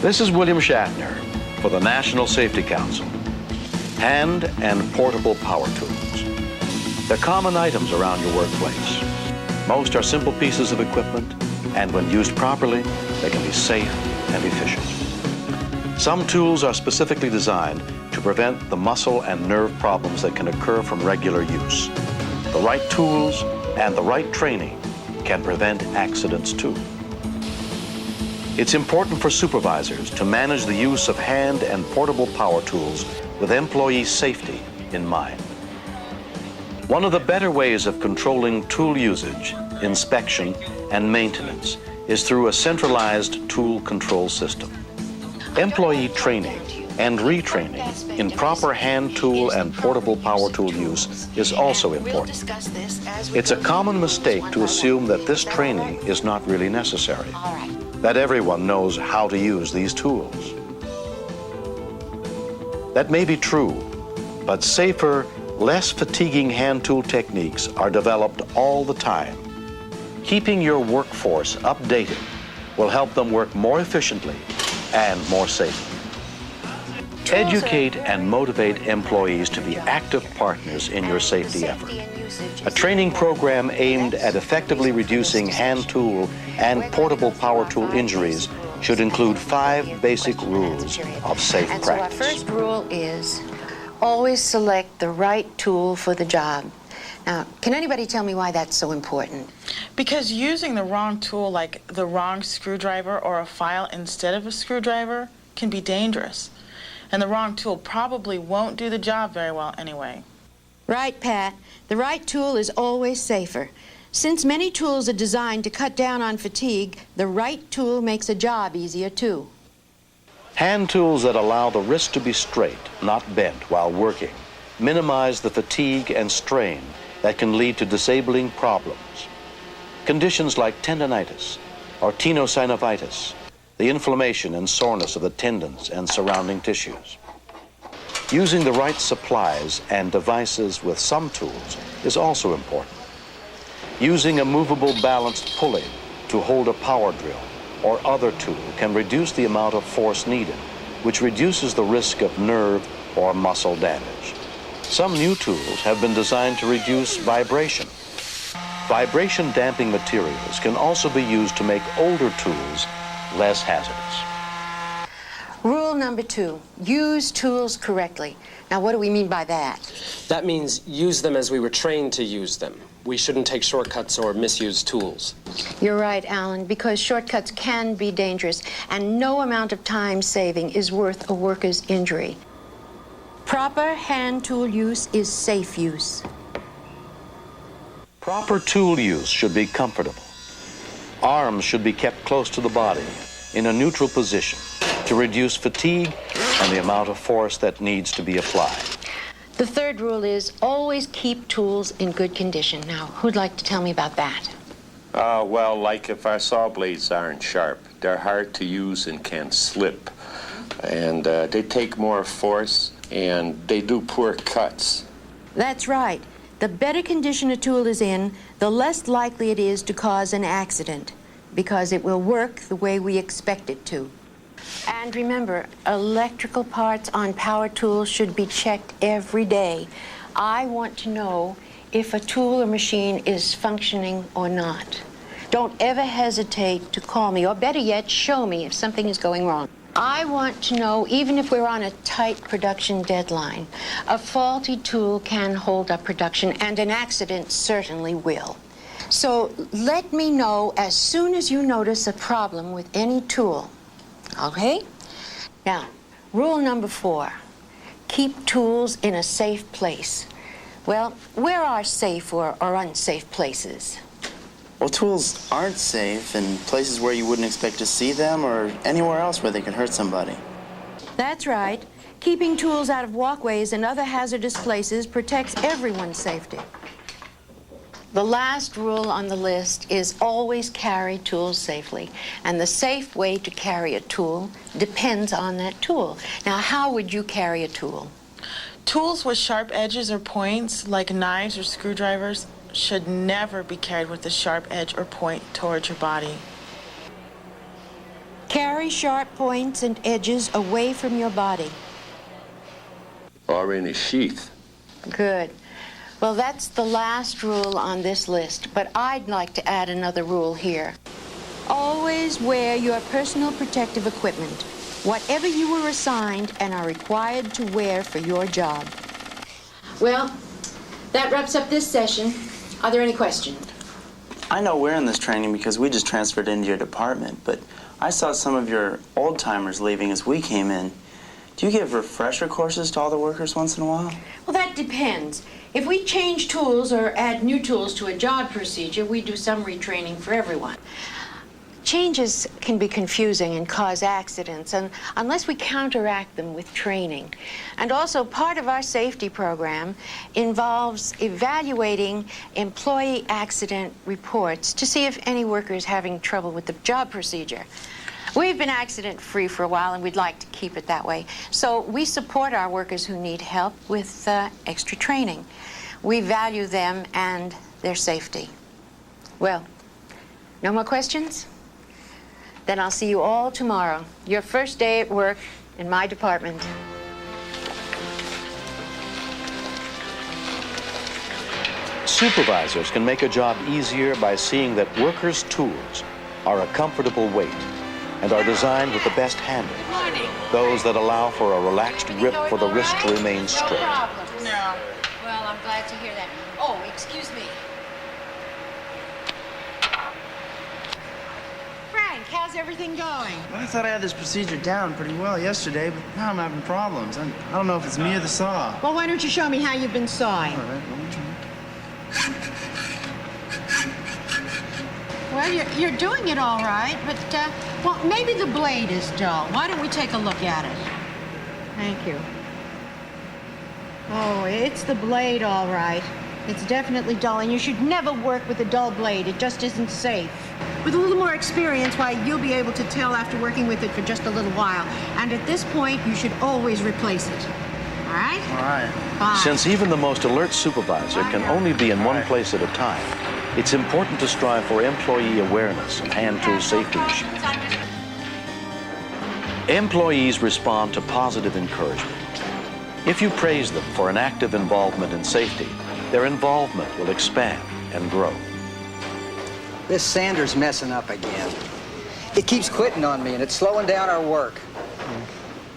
This is William Shatner for the National Safety Council. Hand and portable power tools. They're common items around your workplace. Most are simple pieces of equipment, and when used properly, they can be safe and efficient. Some tools are specifically designed to prevent the muscle and nerve problems that can occur from regular use. The right tools and the right training can prevent accidents too. It's important for supervisors to manage the use of hand and portable power tools with employee safety in mind. One of the better ways of controlling tool usage, inspection, and maintenance is through a centralized tool control system. Employee training and retraining in proper hand tool and portable power tool use is also important. It's a common mistake to assume that this training is not really necessary, that everyone knows how to use these tools. That may be true, but safer, less fatiguing hand tool techniques are developed all the time. Keeping your workforce updated will help them work more efficiently and more safely. Educate and motivate employees to be active partners in your safety effort. A training program aimed at effectively reducing hand tool and portable power tool injuries should include 5 basic rules of safe practice. So our first rule is always select the right tool for the job. Now, can anybody tell me why that's so important? Because using the wrong tool, like the wrong screwdriver or a file instead of a screwdriver, can be dangerous. And the wrong tool probably won't do the job very well anyway. Right, Pat. The right tool is always safer. Since many tools are designed to cut down on fatigue, the right tool makes a job easier too. Hand tools that allow the wrist to be straight, not bent, while working, minimize the fatigue and strain that can lead to disabling problems. Conditions like tendinitis or tenosynovitis, the inflammation and soreness of the tendons and surrounding tissues. Using the right supplies and devices with some tools is also important. Using a movable balanced pulley to hold a power drill or other tool can reduce the amount of force needed, which reduces the risk of nerve or muscle damage. Some new tools have been designed to reduce vibration. Vibration damping materials can also be used to make older tools less hazardous. Rule number 2, use tools correctly. Now, what do we mean by that? That means use them as we were trained to use them. We shouldn't take shortcuts or misuse tools. You're right, Alan, because shortcuts can be dangerous, and no amount of time saving is worth a worker's injury. Proper hand tool use is safe use. Proper tool use should be comfortable. Arms should be kept close to the body in a neutral position to reduce fatigue and the amount of force that needs to be applied. The third rule is always keep tools in good condition. Now, who'd like to tell me about that? Well, like if our saw blades aren't sharp, they're hard to use and can slip. And they take more force and they do poor cuts. That's right. The better condition a tool is in, the less likely it is to cause an accident, because it will work the way we expect it to. And remember, electrical parts on power tools should be checked every day. I want to know if a tool or machine is functioning or not. Don't ever hesitate to call me, or better yet, show me if something is going wrong. I want to know, even if we're on a tight production deadline, a faulty tool can hold up production, and an accident certainly will. So let me know as soon as you notice a problem with any tool. Okay? Now, rule number 4, keep tools in a safe place. Well, where are safe or unsafe places? Well, tools aren't safe in places where you wouldn't expect to see them or anywhere else where they can hurt somebody. That's right. Keeping tools out of walkways and other hazardous places protects everyone's safety. The last rule on the list is always carry tools safely. And the safe way to carry a tool depends on that tool. Now, how would you carry a tool? Tools with sharp edges or points, like knives or screwdrivers, should never be carried with a sharp edge or point towards your body. Carry sharp points and edges away from your body. Or in a sheath. Good. Well, that's the last rule on this list, but I'd like to add another rule here. Always wear your personal protective equipment, whatever you were assigned and are required to wear for your job. Well, that wraps up this session. Are there any questions? I know we're in this training because we just transferred into your department, but I saw some of your old-timers leaving as we came in. Do you give refresher courses to all the workers once in a while? Well, that depends. If we change tools or add new tools to a job procedure, we do some retraining for everyone. Changes can be confusing and cause accidents, and unless we counteract them with training. And also, part of our safety program involves evaluating employee accident reports to see if any worker is having trouble with the job procedure. We've been accident-free for a while, and we'd like to keep it that way. So we support our workers who need help with extra training. We value them and their safety. Well, no more questions? Then I'll see you all tomorrow. Your first day at work in my department. Supervisors can make a job easier by seeing that workers' tools are a comfortable weight and are designed with the best handle. Those that allow for a relaxed grip for the wrist to remain straight. No. Well, I'm glad to hear that. Oh, excuse me. Frank, how's everything going? Well, I thought I had this procedure down pretty well yesterday, but now I'm having problems. I don't know if it's me or the saw. Well, why don't you show me how you've been sawing? All right, let me try. Well, you're doing it all right, but, well, maybe the blade is dull. Why don't we take a look at it? Thank you. Oh, it's the blade, all right. It's definitely dull, and you should never work with a dull blade. It just isn't safe. With a little more experience, why, you'll be able to tell after working with it for just a little while. And at this point, you should always replace it. All right? All right. Bye. Since even the most alert supervisor can only be in one place at a time, it's important to strive for employee awareness of hand tool safety issues. Employees respond to positive encouragement. If you praise them for an active involvement in safety, their involvement will expand and grow. This Sanders messing up again. It keeps quitting on me, and it's slowing down our work.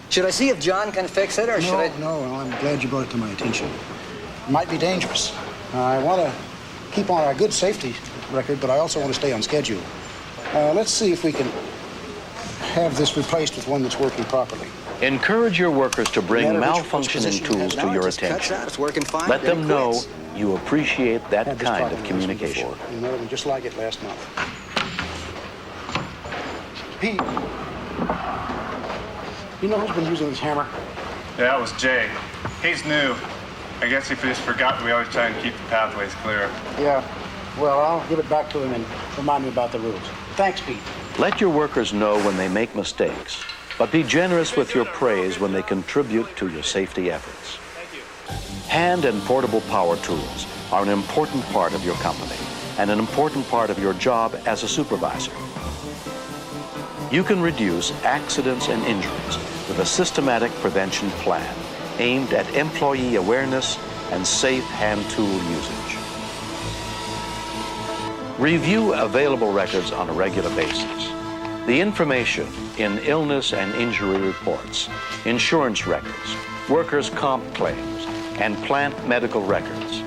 Should I see if John can fix it, or should I... No, I'm glad you brought it to my attention. It might be dangerous. I want to keep on our good safety record, but I also want to stay on schedule. Let's see if we can have this replaced with one that's working properly. Encourage your workers to bring malfunctioning tools to your attention. It's working fine. Let them know quits. you appreciate that Had this kind problem of with this one communication. before, another one just like it last month. Pete, you know who's been using this hammer? Yeah, that was Jay. He's new. I guess he just forgot we always try and keep the pathways clear. Yeah. Well, I'll give it back to him and remind me about the rules. Thanks, Pete. Let your workers know when they make mistakes, but be generous with your praise when they contribute to your safety efforts. Hand and portable power tools are an important part of your company and an important part of your job as a supervisor. You can reduce accidents and injuries with a systematic prevention plan aimed at employee awareness and safe hand tool usage. Review available records on a regular basis. The information in illness and injury reports, insurance records, workers' comp claims, and plant medical records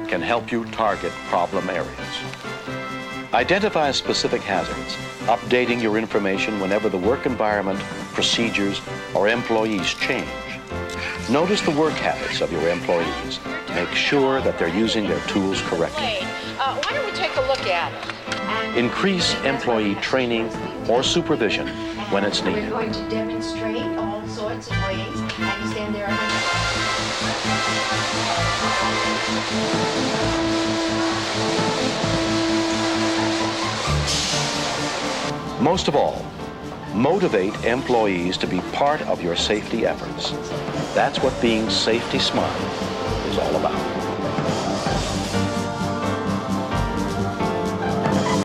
can help you target problem areas. Identify specific hazards, updating your information whenever the work environment, procedures, or employees change. Notice the work habits of your employees. Make sure that they're using their tools correctly. Why don't we take a look at it? Increase employee training or supervision when it's We're needed. going to demonstrate all sorts of ways. I can stand there. Most of all, motivate employees to be part of your safety efforts. That's what being safety smart is all about.